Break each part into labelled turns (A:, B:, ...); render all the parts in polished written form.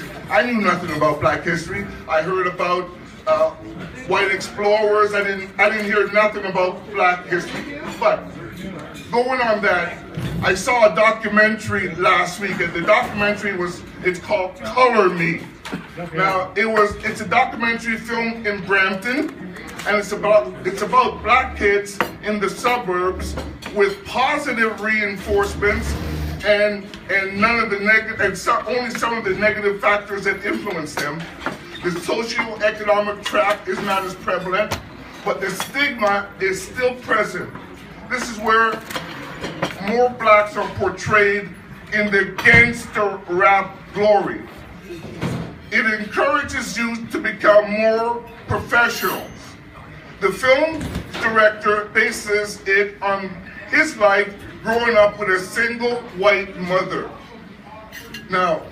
A: education. I knew nothing about Black history. I heard about white explorers. I didn't hear nothing about Black history. But going on that, I saw a documentary last week, and the documentary it's called Color Me. Now it's a documentary filmed in Brampton, and it's about Black kids in the suburbs with positive reinforcements and none of the negative, and only some of the negative factors that influence them. The socioeconomic trap is not as prevalent, but the stigma is still present. This is where more Blacks are portrayed in the gangster rap glory. It encourages youth to become more professionals. The film director bases it on his life growing up with a single white mother. Now,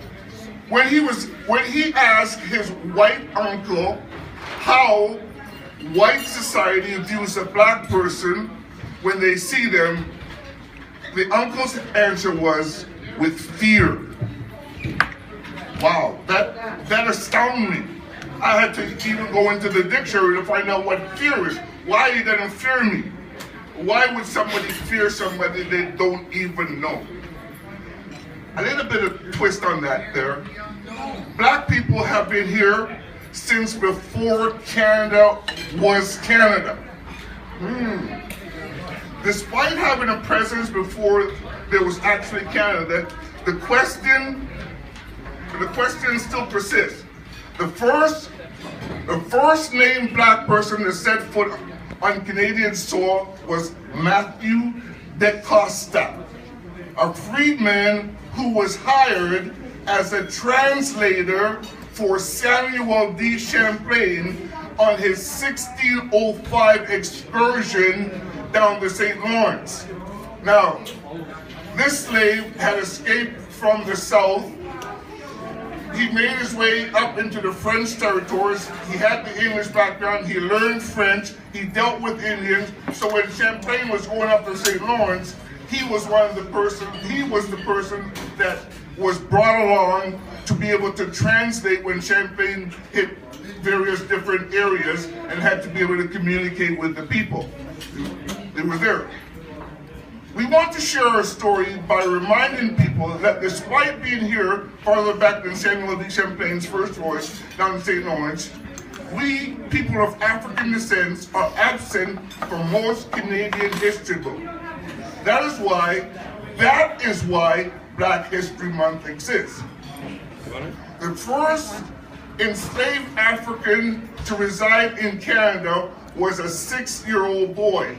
A: when he asked his white uncle how white society views a Black person when they see them, the uncle's answer was with fear. Wow, that astounded me. I had to even go into the dictionary to find out what fear is. Why are you gonna fear me? Why would somebody fear somebody they don't even know? A little bit of twist on that there. Black people have been here since before Canada was Canada. Despite having a presence before there was actually Canada, the question still persists. The first named Black person to set foot on Canadian soil was Matthew de Costa, a freedman who was hired as a translator for Samuel de Champlain on his 1605 excursion down the St. Lawrence. Now, this slave had escaped from the South. He made his way up into the French territories. He had the English background. He learned French. He dealt with Indians. So when Champlain was going up the St. Lawrence, he was the person that was brought along to be able to translate when Champlain hit various different areas and had to be able to communicate with the people. They were there. We want to share our story by reminding people that despite being here farther back than Samuel de Champlain's first voyage down the St. Lawrence, we, people of African descent, are absent from most Canadian history books. That is why Black History Month exists. The first enslaved African to reside in Canada was a 6-year-old boy,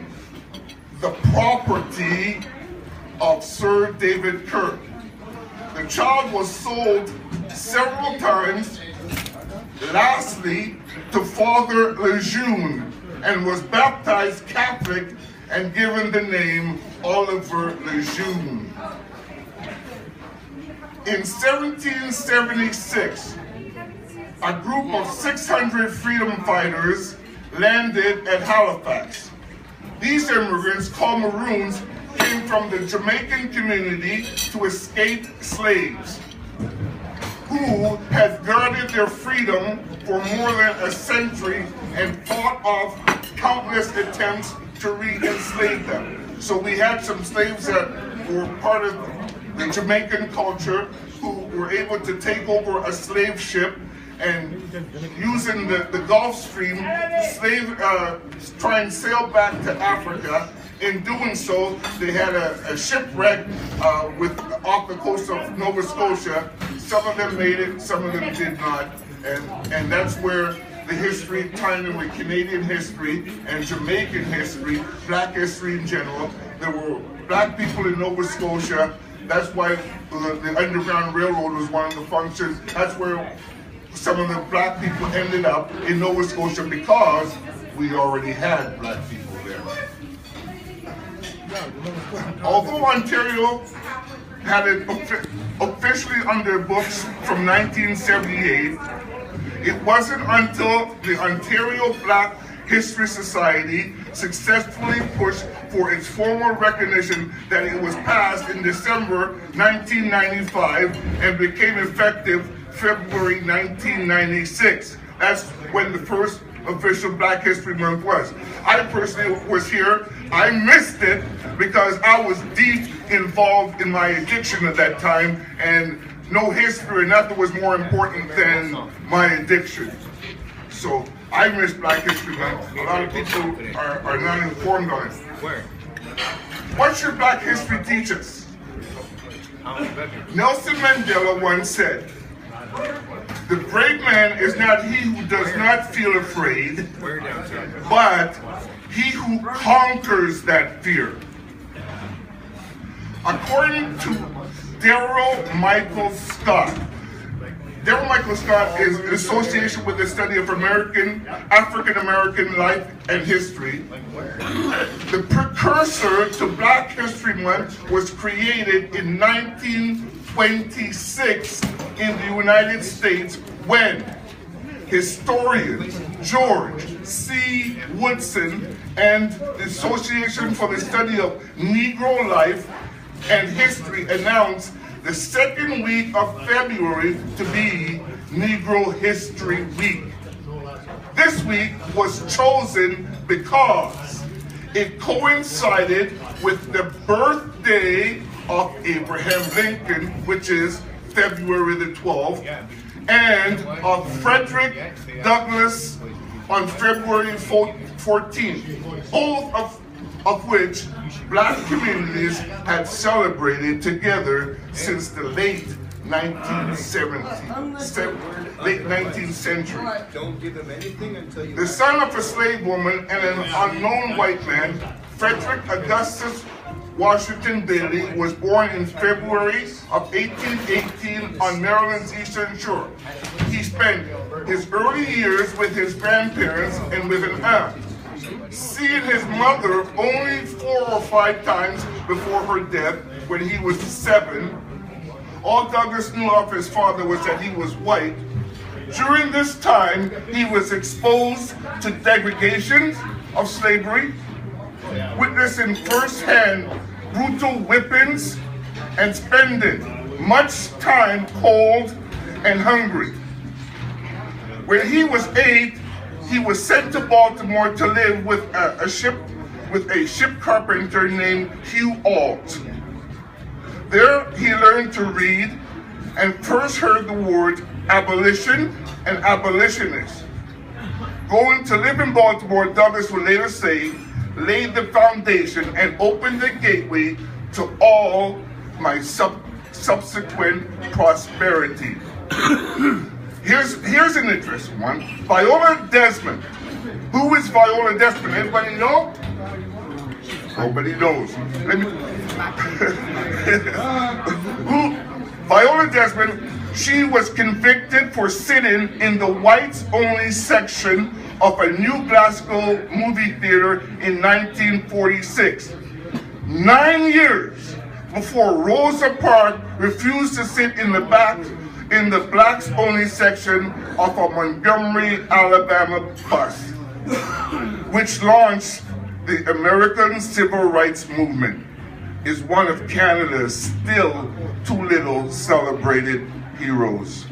A: the property of Sir David Kirk. The child was sold several times, lastly to Father Eugene, and was baptized Catholic and given the name Oliver Eugene. In 1776, a group of 600 freedom fighters landed at Halifax. These immigrants, called Maroons, came from the Jamaican community to escape slaves who had guarded their freedom for more than a century and fought off countless attempts to re-enslave them. So we had some slaves that were part of the Jamaican culture who were able to take over a slave ship, and using the Gulf Stream, try and sail back to Africa. In doing so, they had a shipwreck off the coast of Nova Scotia. Some of them made it, some of them did not, and that's where the history tying in with Canadian history and Jamaican history, Black history in general. There were Black people in Nova Scotia. That's why the Underground Railroad was one of the functions. That's where some of the Black people ended up in Nova Scotia because we already had Black people there. Although Ontario had it officially on their books from 1978, it wasn't until the Ontario Black History Society successfully pushed for its formal recognition that it was passed in December 1995 and became effective February 1996. That's when the first official Black History Month was. I personally was here. I missed it because I was deep involved in my addiction at that time, and no history or nothing was more important than my addiction. So I missed Black History Month. A lot of people are not informed on it. What should Black history teach us? Nelson Mandela once said, "The brave man is not he who does not feel afraid, but he who conquers that fear." According to Daryl Michael Scott, Daryl Michael Scott is in association with the study of African American life and history. The precursor to Black History Month was created in 1926 in the United States when historian George C. Woodson and the Association for the Study of Negro Life and History announced the second week of February to be Negro History Week. This week was chosen because it coincided with the birthday of Abraham Lincoln, which is February the 12th, and of Frederick Douglass on February 14th, both of which Black communities had celebrated together since the late 19th century. The son of a slave woman and an unknown white man, Frederick Augustus Washington Bailey was born in February of 1818 on Maryland's eastern shore. He spent his early years with his grandparents and with an aunt, seeing his mother only 4 or 5 times before her death when he was 7. All Douglas knew of his father was that he was white. During this time, he was exposed to degradation of slavery, witnessing firsthand brutal whippings and spending much time cold and hungry. When he was 8, he was sent to Baltimore to live with a ship carpenter named Hugh Ault. There he learned to read and first heard the word abolition and abolitionist. Going to live in Baltimore, Douglas would later say, laid the foundation and opened the gateway to all my subsequent prosperity. Here's an interesting one. Viola Desmond. Who is Viola Desmond? Anybody know? Nobody knows. Viola Desmond, she was convicted for sitting in the whites-only section of a New Glasgow movie theater in 1946. 9 years before Rosa Parks refused to sit in the blacks-only section of a Montgomery, Alabama bus, which launched the American Civil Rights Movement, is one of Canada's still too little celebrated heroes.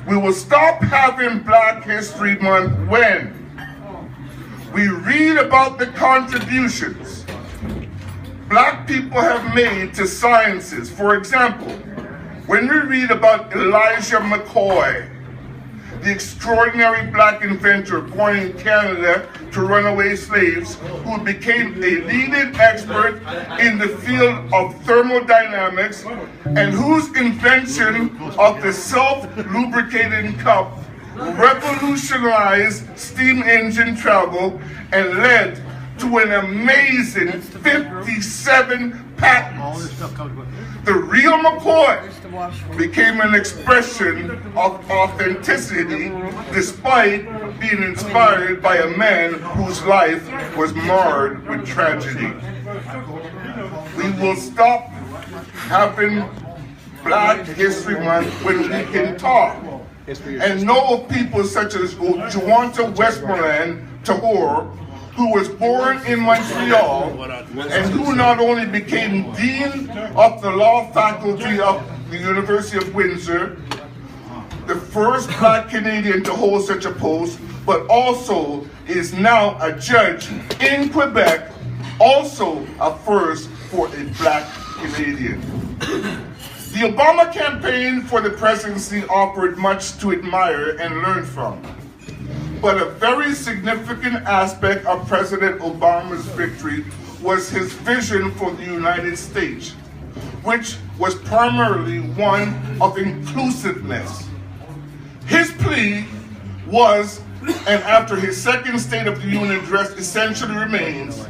A: We will stop having Black History Month when we read about the contributions Black people have made to sciences. For example, when we read about Elijah McCoy, the extraordinary Black inventor born in Canada to runaway slaves, who became a leading expert in the field of thermodynamics and whose invention of the self-lubricating cup revolutionized steam engine travel and led to an amazing 57 patents. The real McCoy became an expression of authenticity despite being inspired by a man whose life was marred with tragedy. We will stop having Black History Month when we can talk and know of people such as Juwanta Westmoreland Tagore, who was born in Montreal and who not only became Dean of the Law Faculty of the University of Windsor, the first Black Canadian to hold such a post, but also is now a judge in Quebec, also a first for a Black Canadian. The Obama campaign for the presidency offered much to admire and learn from. But a very significant aspect of President Obama's victory was his vision for the United States, which was primarily one of inclusiveness. His plea was, and after his second State of the Union address essentially remains,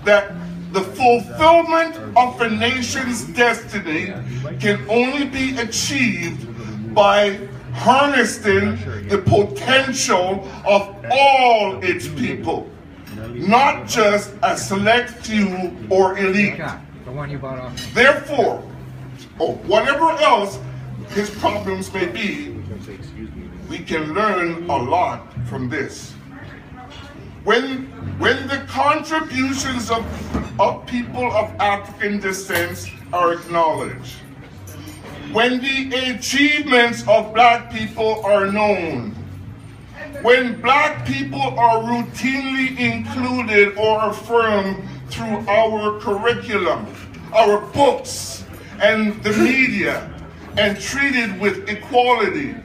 A: that the fulfillment of a nation's destiny can only be achieved by harnessing the potential of all its people, not just a select few or elite. Therefore, or whatever else his problems may be, we can learn a lot from this. When the contributions of people of African descent are acknowledged, when the achievements of Black people are known, when Black people are routinely included or affirmed through our curriculum, our books, and the media, and treated with equality,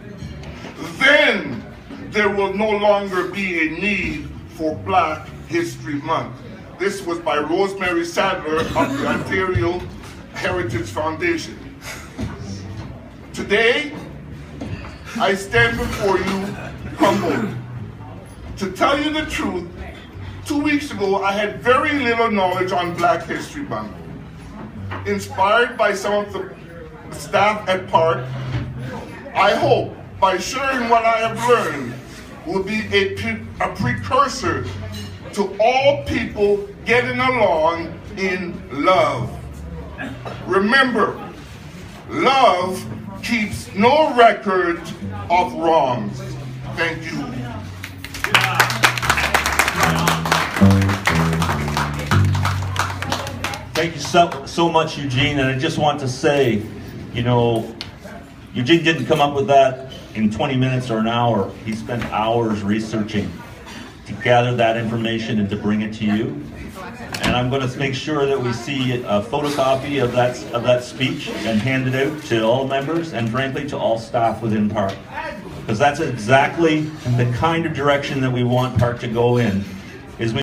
A: then there will no longer be a need for Black History Month. This was by Rosemary Sadler of the Ontario Heritage Foundation. Today, I stand before you humbled. To tell you the truth, 2 weeks ago, I had very little knowledge on Black History Month. Inspired by some of the staff at Park, I hope by sharing what I have learned will be a precursor to all people getting along in love. Remember, love keeps no record of wrongs. Thank you.
B: Thank you so much, Eugene. And I just want to say, you know, Eugene didn't come up with that in 20 minutes or an hour. He spent hours researching to gather that information and to bring it to you. And I'm going to make sure that we see a photocopy of that speech and hand it out to all members and frankly to all staff within Park. Because that's exactly the kind of direction that we want Park to go in